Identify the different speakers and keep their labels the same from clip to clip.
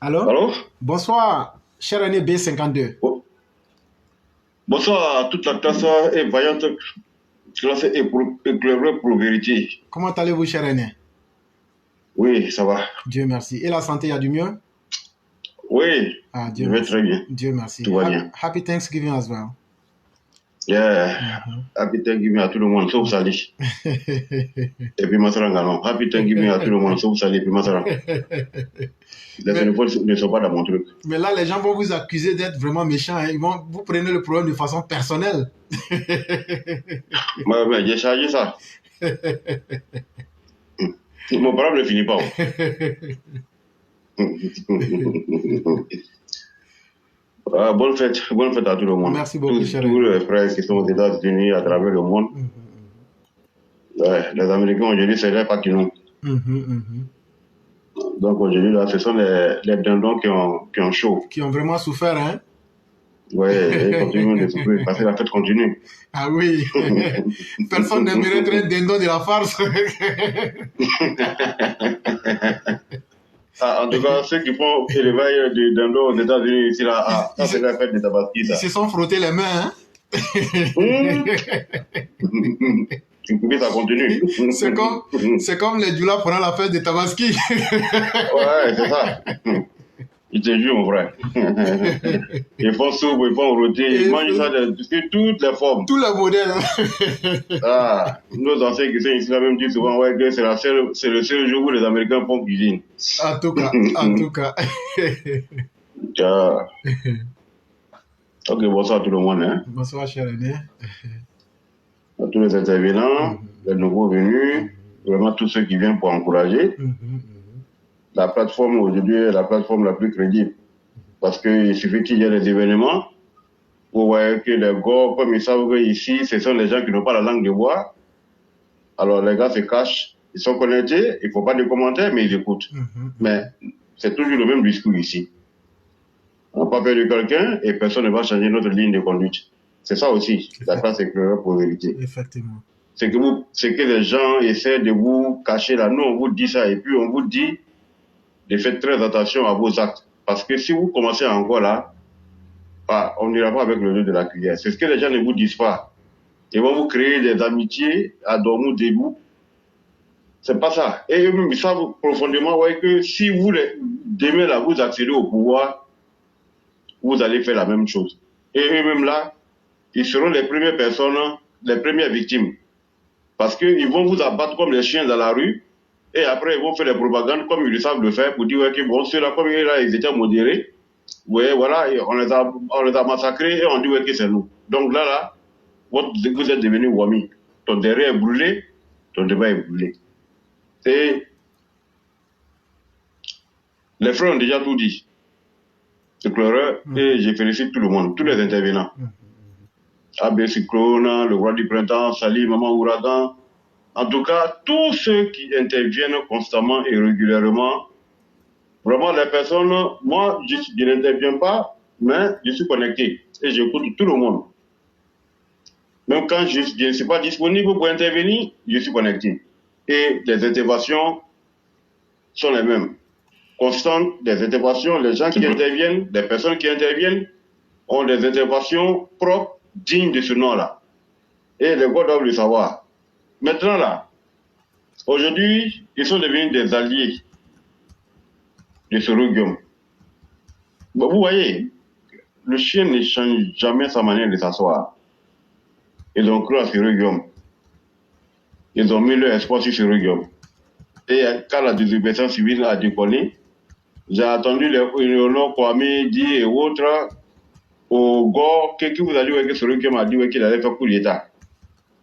Speaker 1: Allô?
Speaker 2: Allô?
Speaker 1: Bonsoir, cher aîné B52.
Speaker 2: Bon- Bonsoir à toute la classe et vaillante classe éclairée pour vérité.
Speaker 1: Comment allez-vous, cher aîné?
Speaker 2: Oui, ça va.
Speaker 1: Dieu merci. Et la santé, il y a du mieux?
Speaker 2: Oui,
Speaker 1: Ah, Dieu
Speaker 2: je vais
Speaker 1: merci.
Speaker 2: très bien.
Speaker 1: Dieu merci.
Speaker 2: Tout va bien.
Speaker 1: Happy Thanksgiving as well.
Speaker 2: Yeah.
Speaker 1: Mhm.
Speaker 2: Happy Thanksgiving à tout le monde, sauf Sali. Et puis Masaranga, non. Happy Thanksgiving à tout le monde, sauf Sali et puis Masaranga. Les
Speaker 1: mais,
Speaker 2: téléphones ne sont pas dans mon truc.
Speaker 1: mais là, les gens vont vous accuser d'être vraiment méchant, hein. Vous prenez le problème de façon personnelle.
Speaker 2: Mais j'ai chargé ça. Mon problème ne finit pas. Bonne fête à tout le monde.
Speaker 1: Merci beaucoup, cher
Speaker 2: Tous
Speaker 1: aîné.
Speaker 2: les frères qui sont aux États-Unis, à travers le monde.
Speaker 1: Mhm,
Speaker 2: Ouais, les Américains aujourd'hui, c'est les patinons.
Speaker 1: mhm, mhm.
Speaker 2: Donc aujourd'hui, là, ce sont les dindons qui ont chaud.
Speaker 1: Qui ont vraiment souffert, hein?
Speaker 2: Ouais, ils continuent de souffrir parce que la fête continue.
Speaker 1: Ah oui, personne n'aimerait être un dindon de la farce.
Speaker 2: Ah, en tout cas, ceux qui font élevage de dindons aux États-Unis, ici, là, ah, ça, c'est la fête de Tabaski,
Speaker 1: Ils
Speaker 2: ça.
Speaker 1: se sont frottés les mains, hein?
Speaker 2: Hum. Et ça continue.
Speaker 1: C'est comme les Djoula pendant la fête de Tabaski.
Speaker 2: Ouais, c'est ça. Ils te jurent, mon frère. Ils font soupe, ils font rôti, ils mangent ça de toutes les formes.
Speaker 1: Tous les modèles.
Speaker 2: Ah, nos anciens qui sont ici, là, même disent souvent, ouais, que c'est le seul jour où les Américains font cuisine.
Speaker 1: En tout cas, en tout cas.
Speaker 2: Ah. Ok, bonsoir à tout le monde, hein.
Speaker 1: Bonsoir, cher aîné.
Speaker 2: À tous les intervenants, les nouveaux venus, vraiment tous ceux qui viennent pour encourager. La plateforme aujourd'hui est la plateforme la plus crédible. Parce qu'il suffit qu'il y ait des événements, vous voyez que les gars, comme ils savent qu'ici, ce sont les gens qui n'ont pas la langue de bois. Alors les gars se cachent, ils sont connectés, il ne faut pas de commentaires, mais ils écoutent. Mais c'est toujours le même discours ici. On n'a pas peur de quelqu'un et personne ne va changer notre ligne de conduite. C'est ça aussi, la classe éclairée pour vérité.
Speaker 1: Effectivement.
Speaker 2: C'est que les gens essaient de vous cacher là. Nous, on vous dit ça et puis on vous dit de faire très attention à vos actes. Parce que si vous commencez encore là, ah, on n'ira pas avec le dos de la cuillère. C'est ce que les gens ne vous disent pas. Ils vont vous créer des amitiés à dormir debout. C'est pas ça. Et eux-mêmes, ils savent profondément ouais, que si vous, demain là, vous accédez au pouvoir, vous allez faire la même chose. Et eux-mêmes là, ils seront les premières personnes, les premières victimes. Parce qu'ils vont vous abattre comme les chiens dans la rue, et après ils vont faire des propagandes comme ils le savent le faire pour dire ouais, que bon, ceux-là, comme ils étaient modérés, ouais, voilà, on les a massacrés et on dit ouais, que c'est nous. Donc là, vous êtes devenus Wami. Ton derrière est brûlé, ton devant est brûlé. Et les frères ont déjà tout dit. C'est clair, et je félicite tout le monde, tous les intervenants. AB Cyclone, le roi du printemps, Sali, Maman Ouragan. En tout cas, tous ceux qui interviennent constamment et régulièrement, vraiment les personnes, moi, je n'interviens pas, mais je suis connecté et j'écoute tout le monde. Même quand je ne suis pas disponible pour intervenir, je suis connecté. Et les interventions sont les mêmes. Constantes des interventions, les gens qui interviennent, les personnes qui interviennent ont des interventions propres, dignes de ce nom-là. Et les gars doivent le savoir. Maintenant là, aujourd'hui, ils sont devenus des alliés de ce Guillaume. Bon, vous voyez, le chien ne change jamais sa manière de s'asseoir. Ils ont cru à ce Guillaume. Ils ont mis leur espoir sur ce Guillaume. Et quand la désobéissance civile a décollé, j'ai attendu les réunions Kwame, Di et autres au gars qui vous a dit que ce Guillaume a dit qu'il allait faire coup d'État.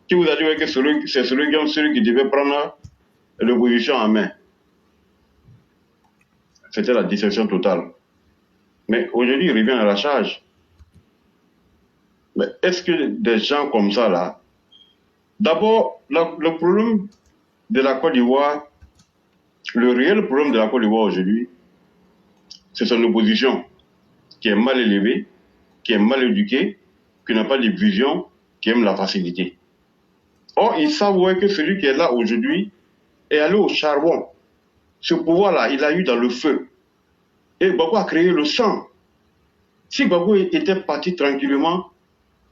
Speaker 2: Qui vous a dit que c'est ce Guillaume celui qui devait prendre l'opposition en main. C'était la déception totale. Mais aujourd'hui, il revient à la charge. Mais est-ce que des gens comme ça, là, d'abord, le problème de la Côte d'Ivoire, le réel problème de la Côte d'Ivoire aujourd'hui, c'est son opposition qui est mal élevée, qui est mal éduquée, qui n'a pas de vision, qui aime la facilité. Or, ils savent ouais, que celui qui est là aujourd'hui est allé au charbon. Ce pouvoir-là, il l'a eu dans le feu. Et Gbagbo a créé le sang. Si Gbagbo était parti tranquillement,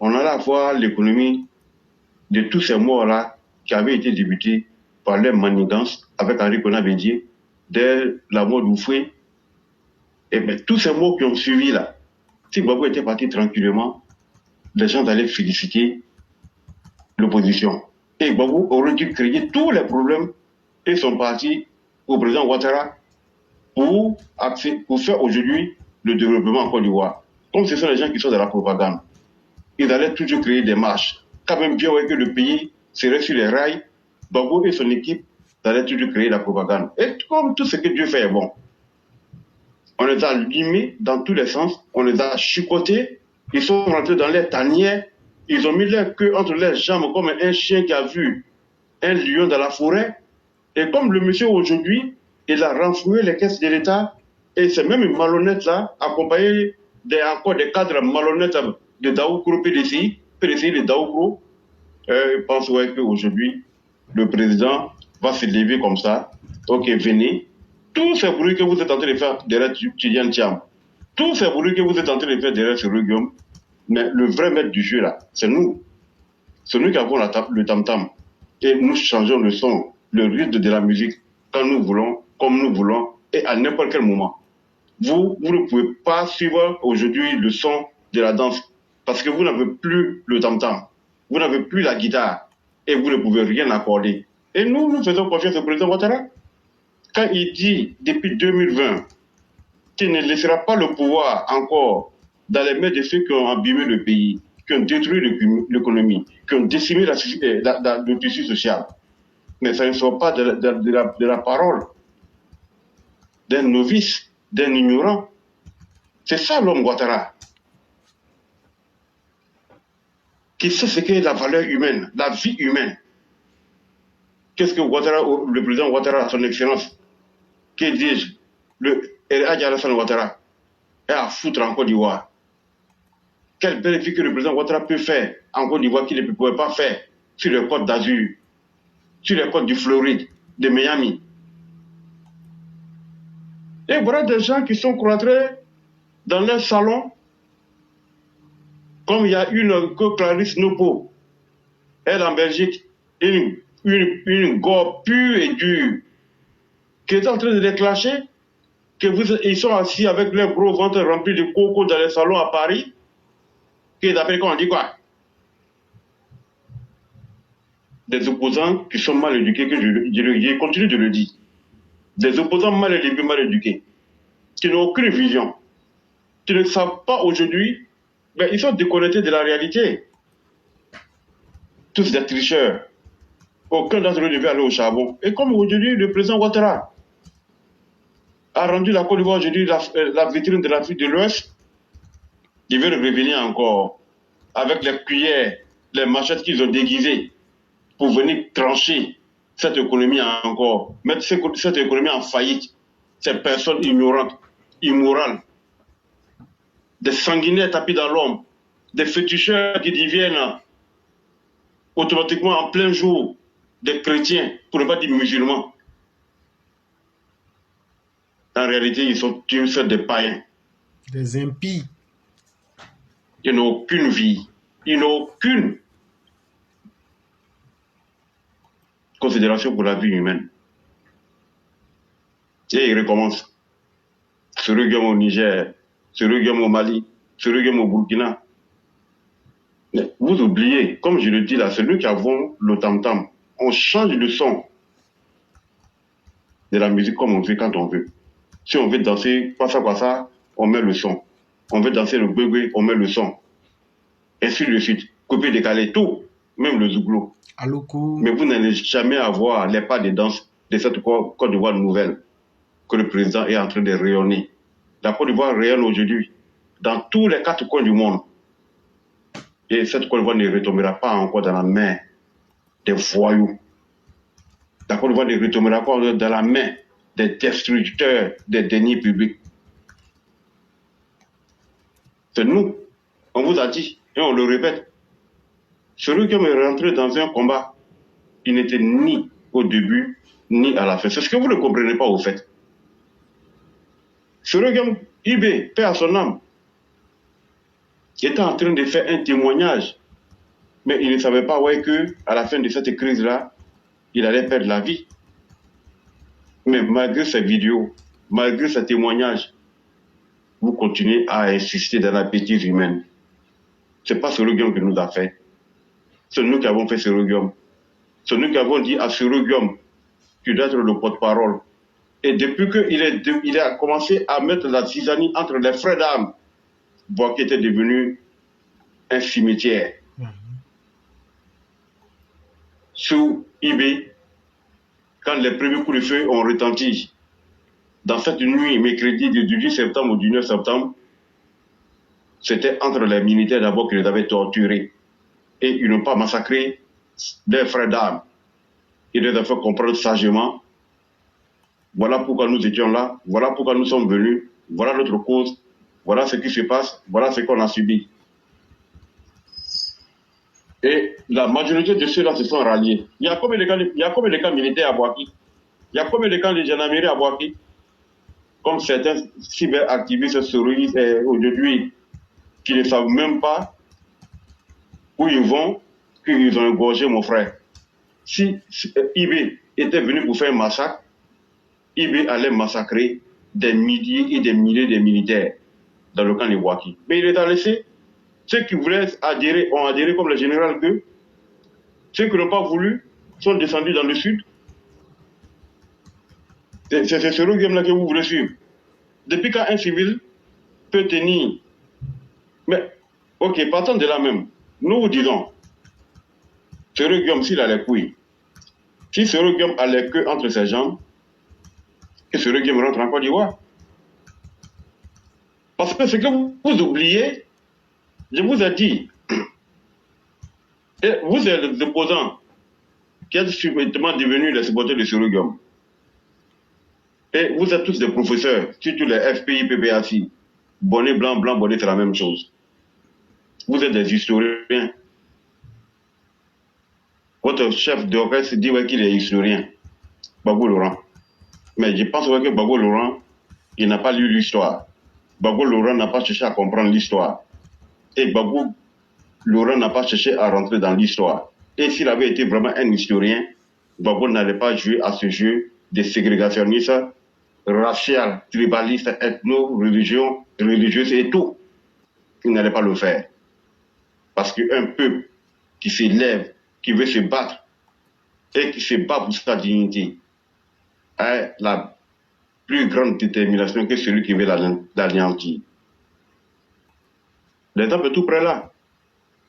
Speaker 2: on allait avoir l'économie de tous ces morts-là qui avaient été débutés par leur manigance avec Henri Konan Bédié, dès la mort d'Oufoué. Et bien, tous ces morts qui ont suivi là, si Gbagbo était parti tranquillement, les gens allaient féliciter l'opposition. Et Gbagbo aurait dû créer tous les problèmes et sont partis au président Ouattara pour faire aujourd'hui le développement en Côte d'Ivoire. Comme ce sont les gens qui sont dans la propagande, ils allaient toujours créer des marches. Quand même bien ouais, que le pays serait sur les rails, Gbagbo et son équipe allaient toujours créer la propagande. Et comme tout ce que Dieu fait est bon, on les a limés dans tous les sens, on les a chicotés, ils sont rentrés dans les tanières, ils ont mis leur queue entre les jambes comme un chien qui a vu un lion dans la forêt. Et comme le monsieur aujourd'hui, il a renfloué les caisses de l'État, et c'est même une malhonnête là, accompagné encore des cadres malhonnêtes de Daoukro PDCI de Daoukro. Je pense ouais, qu'aujourd'hui, le président va se lever comme ça. Ok, venez. Tous ces bruits que vous êtes en train de faire derrière Tidiane Thiam, tous ces bruits que vous êtes en train de faire derrière ce Guillaume, mais le vrai maître du jeu là, c'est nous. C'est nous qui avons le tam-tam. Et nous changeons le son, le rythme de la musique, quand nous voulons, comme nous voulons, et à n'importe quel moment. Vous ne pouvez pas suivre aujourd'hui le son de la danse, parce que vous n'avez plus le tam-tam, vous n'avez plus la guitare, et vous ne pouvez rien accorder. Et nous faisons confiance au président Ouattara. Quand il dit, depuis 2020, qu'il ne laissera pas le pouvoir encore dans les mains de ceux qui ont abîmé le pays, qui ont détruit l'économie, qui ont décimé le tissu social. Mais ça ne sort pas de la parole d'un novice, d'un ignorant. C'est ça l'homme Ouattara. Qui sait ce qu'est la valeur humaine, la vie humaine. Qu'est-ce que Ouattara, le président Ouattara, son excellence, que dis-je, le Hadji Alassane Ouattara, est à foutre en Côte d'Ivoire. Quelle belle vie que le président Ouattara peut faire en Côte d'Ivoire qu'il ne pouvait pas faire sur les côtes d'Azur, sur les côtes du Floride, de Miami. Et voilà des gens qui sont cloîtrés dans leur salon, comme il y a une que Clarisse Nopo, elle en Belgique, une gore pure et dure, qui est en train de les clasher, ils sont assis avec leurs gros ventres remplis de coco dans les salons à Paris, qui d'après quoi on dit quoi? Des opposants qui sont mal éduqués, que je continue de le dire. Des opposants mal élevés, mal éduqués, qui n'ont aucune vision, qui ne savent pas aujourd'hui, mais ils sont déconnectés de la réalité. Tous des tricheurs. Aucun d'entre eux ne veut aller au charbon. Et comme aujourd'hui, le président Ouattara a rendu la Côte d'Ivoire aujourd'hui la vitrine de l'Afrique de l'Ouest, ils veulent revenir encore avec les cuillères, les machettes qu'ils ont déguisées pour venir trancher cette économie encore, mettre cette économie en faillite. Ces personnes ignorantes, immorales, des sanguinaires tapis dans l'ombre, des féticheurs qui deviennent automatiquement en plein jour des chrétiens, pour ne pas dire musulmans. En réalité, ils sont tous des païens.
Speaker 1: Des impies.
Speaker 2: Ils n'ont aucune vie. Ils n'ont aucune considération pour la vie humaine. Et ils recommencent. Ce regain au Niger, ce regain au Mali, ce regain au Burkina. Mais vous oubliez, comme je le dis là, c'est nous qui avons le tam-tam. On change le son de la musique comme on veut quand on veut. Si on veut danser par ça, on met le son. On veut danser le bébé, on met le son. Ainsi de suite. Copier, décaler, tout. Même le zouglo. Mais vous n'allez jamais avoir les pas de danse de cette Côte d'Ivoire nouvelle que le président est en train de rayonner. La Côte d'Ivoire rayonne aujourd'hui dans tous les 4 coins du monde. Et cette Côte d'Ivoire ne retombera pas encore dans la main des voyous. La Côte d'Ivoire ne retombera pas dans la main des destructeurs des deniers publics. C'est nous. On vous a dit, et on le répète. Celui qui est rentré dans un combat, il n'était ni au début, ni à la fin. C'est ce que vous ne comprenez pas au fait. Sorogum Ibé, paix à son âme, était en train de faire un témoignage. Mais il ne savait pas ouais, qu'à la fin de cette crise-là, il allait perdre la vie. Mais malgré ces vidéos, malgré ces témoignages, vous continuez à insister dans la bêtise humaine. Ce n'est pas Sorogum qui nous a fait. C'est nous qui avons fait Sorogum. C'est nous qui avons dit à Sorogum, tu dois être le porte-parole. Et depuis qu'il a commencé à mettre la zizanie entre les frères d'armes, Boaké était devenu un cimetière. Sous Ibé, quand les premiers coups de feu ont retenti, dans cette nuit, mercredi du 18 septembre au 19 septembre, c'était entre les militaires d'abord qui les avaient torturés. Et ils n'ont pas massacré leurs frères d'armes. Ils les ont fait comprendre sagement. Voilà pourquoi nous étions là, voilà pourquoi nous sommes venus, voilà notre cause, voilà ce qui se passe, voilà ce qu'on a subi. Et la majorité de ceux-là se sont ralliés. Il y a combien de camps militaires à Boaké? Il y a combien de camps de gendarmerie à Boaké? Comme certains cyberactivistes souris aujourd'hui qui ne savent même pas où ils vont, qu'ils ont égorgé mon frère. Si Ibé était venu pour faire un massacre, Ibé allait massacrer des milliers et des milliers de militaires dans le camp de Boaké. Mais il les a laissés. Ceux qui voulaient adhérer ont adhéré comme le général Gueux. Ceux qui n'ont pas voulu sont descendus dans le sud. C'est ce Sorogum-là que vous voulez suivre. Depuis quand un civil peut tenir. Mais, ok, partons de là même. Nous vous disons, Sorogum, s'il a les couilles, si Sorogum a les queues entre ses jambes, que Sorogum rentre en Côte d'Ivoire. Parce que ce que vous oubliez, je vous ai dit, et vous êtes les opposants qui êtes subitement devenus les supporters de Sorogum. Et vous êtes tous des professeurs, surtout les FPI, PPAC. Bonnet blanc, blanc, bonnet, c'est la même chose. Vous êtes des historiens. Votre chef d'orchestre dit ouais, qu'il est historien, Gbagbo Laurent. Mais je pense ouais, que Gbagbo Laurent, il n'a pas lu l'histoire. Gbagbo Laurent n'a pas cherché à comprendre l'histoire. Et Gbagbo Laurent n'a pas cherché à rentrer dans l'histoire. Et s'il avait été vraiment un historien, Gbagbo n'allait pas jouer à ce jeu de ségrégationnistes, racial, tribaliste, religieuse et tout. Il n'allait pas le faire. Parce qu'un peuple qui s'élève, qui veut se battre et qui se bat pour sa dignité a la plus grande détermination que celui qui veut l'anéantir. L'exemple est tout près là.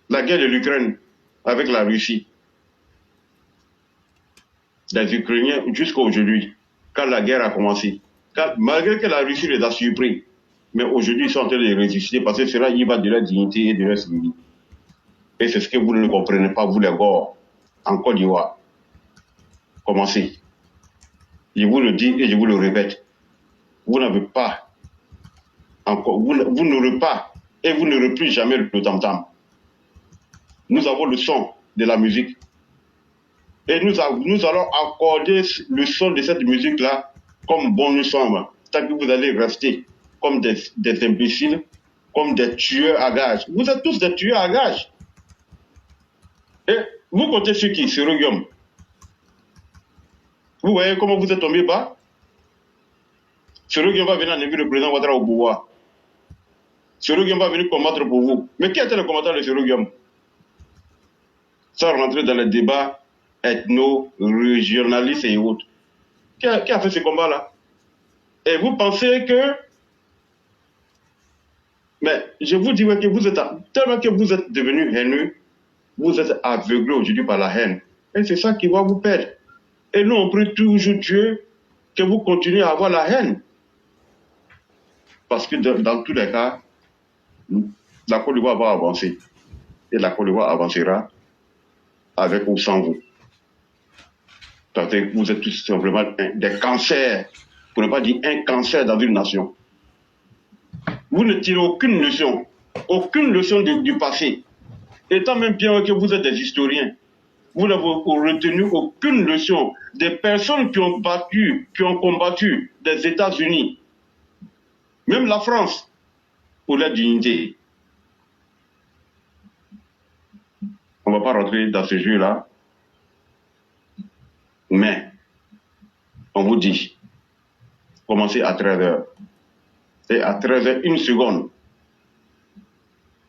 Speaker 2: La guerre de l'Ukraine avec la Russie. Les Ukrainiens, jusqu'à aujourd'hui, quand la guerre a commencé, malgré que la Russie les a surpris, mais aujourd'hui ils sont en train de résister parce que cela y va de leur dignité et de leur survie. Et c'est ce que vous ne comprenez pas, vous les gars, en Côte d'Ivoire. Commencez. Je vous le dis et je vous le répète. Vous n'avez pas, encore, vous n'aurez pas, et vous n'aurez plus jamais le tam-tam. Nous avons le son de la musique. Et nous allons accorder le son de cette musique-là comme bon nous sommes. Tant que vous allez rester comme des imbéciles, comme des tueurs à gages. Vous êtes tous des tueurs à gages. Et vous comptez sur qui? Sorogum. Vous voyez comment vous êtes tombé bas? Sorogum va venir enlever le président Ouattara au pouvoir. Sorogum va venir combattre pour vous. Mais qui était le combattant de Sorogum? Sans rentrer dans les débats ethno-régionalistes et autres. Qui a fait ce combat-là? Et vous pensez que... Mais je vous dis que vous êtes... Tellement que vous êtes devenus haineux, vous êtes aveuglés aujourd'hui par la haine. Et c'est ça qui va vous perdre. Et nous, on prie toujours Dieu que vous continuez à avoir la haine. Parce que dans tous les cas, la Côte d'Ivoire va avancer. Et la Côte d'Ivoire avancera avec ou sans vous. Vous êtes tout simplement des cancers, pour ne pas dire un cancer dans une nation. Vous ne tirez aucune leçon du passé. Étant même bien que vous êtes des historiens, vous n'avez retenu aucune leçon des personnes qui ont combattu des États-Unis Même la France, pour la dignité. On ne va pas rentrer dans ce jeu-là. Mais, on vous dit, commencez à 13h. Et à 13h, une seconde.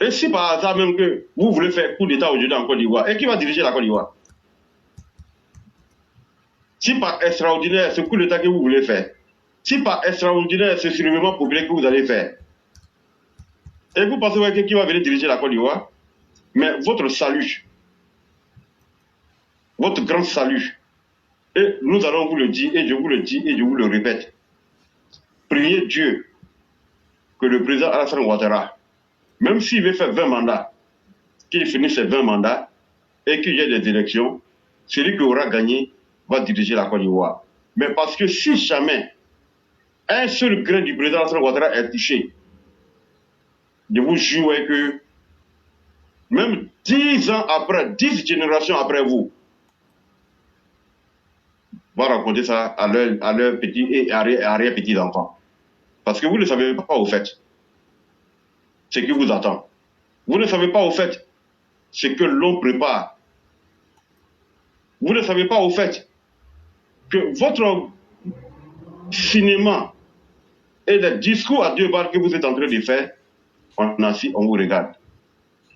Speaker 2: Et si par hasard même que vous voulez faire coup d'État aujourd'hui en Côte d'Ivoire, et qui va diriger la Côte d'Ivoire? Si par extraordinaire, ce coup d'État que vous voulez faire, si par extraordinaire, ce soulèvement populaire que vous allez faire, et vous pensez que qui va venir diriger la Côte d'Ivoire? Mais votre salut, votre grand salut, et nous allons vous le dire, et je vous le dis, et je vous le répète, priez Dieu que le président Alassane Ouattara, même s'il veut faire 20 mandats, qu'il finisse ses 20 mandats, et qu'il y ait des élections, celui qui aura gagné va diriger la Côte d'Ivoire. Mais parce que si jamais un seul grain du président Alassane Ouattara est touché, je vous jure que même 10 ans après, 10 générations après vous, va raconter ça à leurs petits et arrière-petits enfants. Parce que vous ne savez pas au fait ce qui vous attend. Vous ne savez pas au fait ce que l'on prépare. Vous ne savez pas au fait que votre cinéma et les discours à 2 balles que vous êtes en train de faire, on assis, on vous regarde.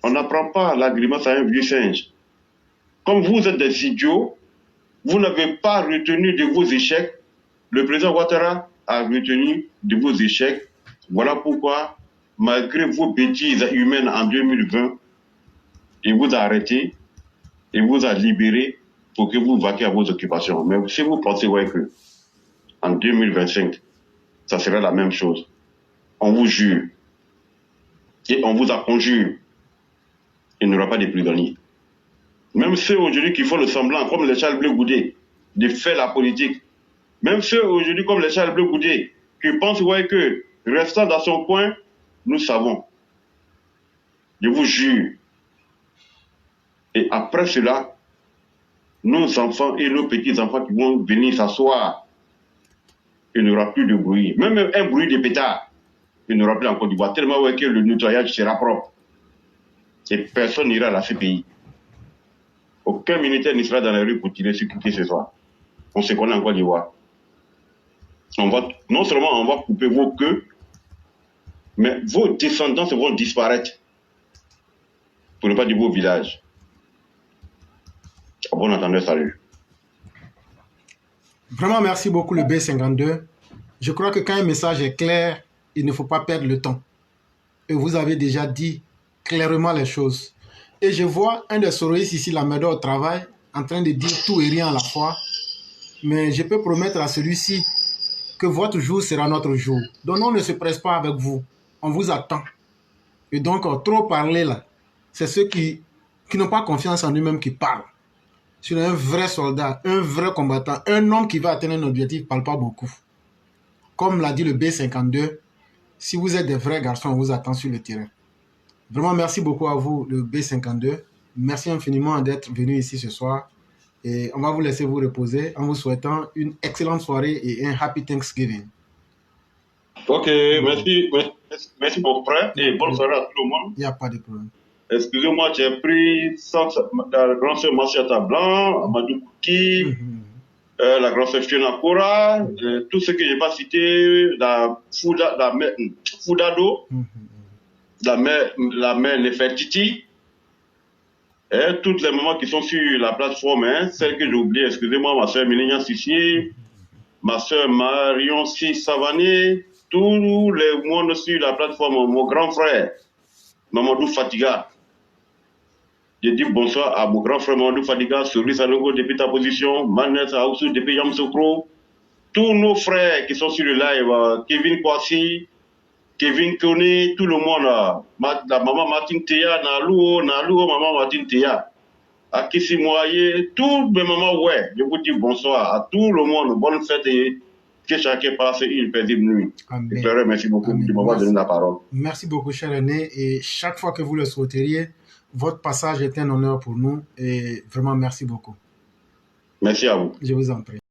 Speaker 2: On n'apprend pas la grimace à un vieux singe. Comme vous êtes des idiots, vous n'avez pas retenu de vos échecs. Le président Ouattara a retenu de vos échecs. Voilà pourquoi, malgré vos bêtises humaines en 2020, il vous a arrêté, il vous a libéré pour que vous vaquiez à vos occupations. Mais si vous pensez que en 2025, ça sera la même chose, on vous jure et on vous a conjure, il n'y aura pas de prisonniers. Même ceux aujourd'hui qui font le semblant, comme les Charles Bleu Goudé, de faire la politique, même ceux aujourd'hui comme les Charles Bleu Goudé, qui pensent que restant dans son coin, nous savons. Je vous jure. Et après cela, nos enfants et nos petits-enfants qui vont venir s'asseoir, il n'y aura plus de bruit. Même un bruit de pétard, il n'y aura plus en Côte d'Ivoire, tellement que le nettoyage sera propre. Et personne n'ira à la CPI. Aucun militaire ne sera dans la rue pour tirer sur qui que ce soit. On se connaît en Côte d'Ivoire. Non seulement on va couper vos queues, mais vos descendants vont disparaître. Pour ne pas dire vos villages. À bon entendeur, salut.
Speaker 1: Vraiment, merci beaucoup le B52. Je crois que quand un message est clair, il ne faut pas perdre le temps. Et vous avez déjà dit clairement les choses. Et je vois un des soroïstes ici, la main au travail, en train de dire tout et rien à la fois. Mais je peux promettre à celui-ci que votre jour sera notre jour. Donc on ne se presse pas avec vous. On vous attend. Et donc, trop parler là, c'est ceux qui n'ont pas confiance en eux-mêmes qui parlent. Sur un vrai soldat, un vrai combattant, un homme qui va atteindre un objectif, ne parle pas beaucoup. Comme l'a dit le B52, si vous êtes des vrais garçons, on vous attend sur le terrain. Vraiment, merci beaucoup à vous, le B52. Merci infiniment d'être venu ici ce soir. Et on va vous laisser vous reposer en vous souhaitant une excellente soirée et un happy Thanksgiving.
Speaker 2: Ok, merci mon frère et bonne soirée à tout le monde.
Speaker 1: Il n'y a pas de problème.
Speaker 2: Excusez-moi, j'ai pris la grande sœur Massiata Blanc, Amadou Kouki, la grande sœur Fiona Kora, tout ce que je n'ai pas cité, la Foudado, la mère Nefertiti, et toutes les mamans qui sont sur la plateforme, celles que j'ai oubliées, excusez-moi, ma sœur Milenia Sissier, ma sœur Marion Savané, tous les mondes sur la plateforme, mon grand frère, Mamadou Fatiga. Je dis bonsoir à mon grand frère Mamadou Fatiga, Souris Sanogo depuis ta position, Manet Aoussou depuis Yamsokro, tous nos frères qui sont sur le live, Kevin Kwasi, Kevin Kone, tout le monde, la maman Martine Théa, Naluo, maman Martine Théa, Akissi Moaye, toutes mes mamans, ouais, je vous dis bonsoir à tout le monde, bonne fête et que chacun passe une paisible nuit. Amen. Merci beaucoup de m'avoir donné la parole.
Speaker 1: Merci beaucoup, cher aîné, et chaque fois que vous le souhaiteriez, votre passage est un honneur pour nous, et vraiment merci beaucoup.
Speaker 2: Merci à vous.
Speaker 1: Je vous en prie.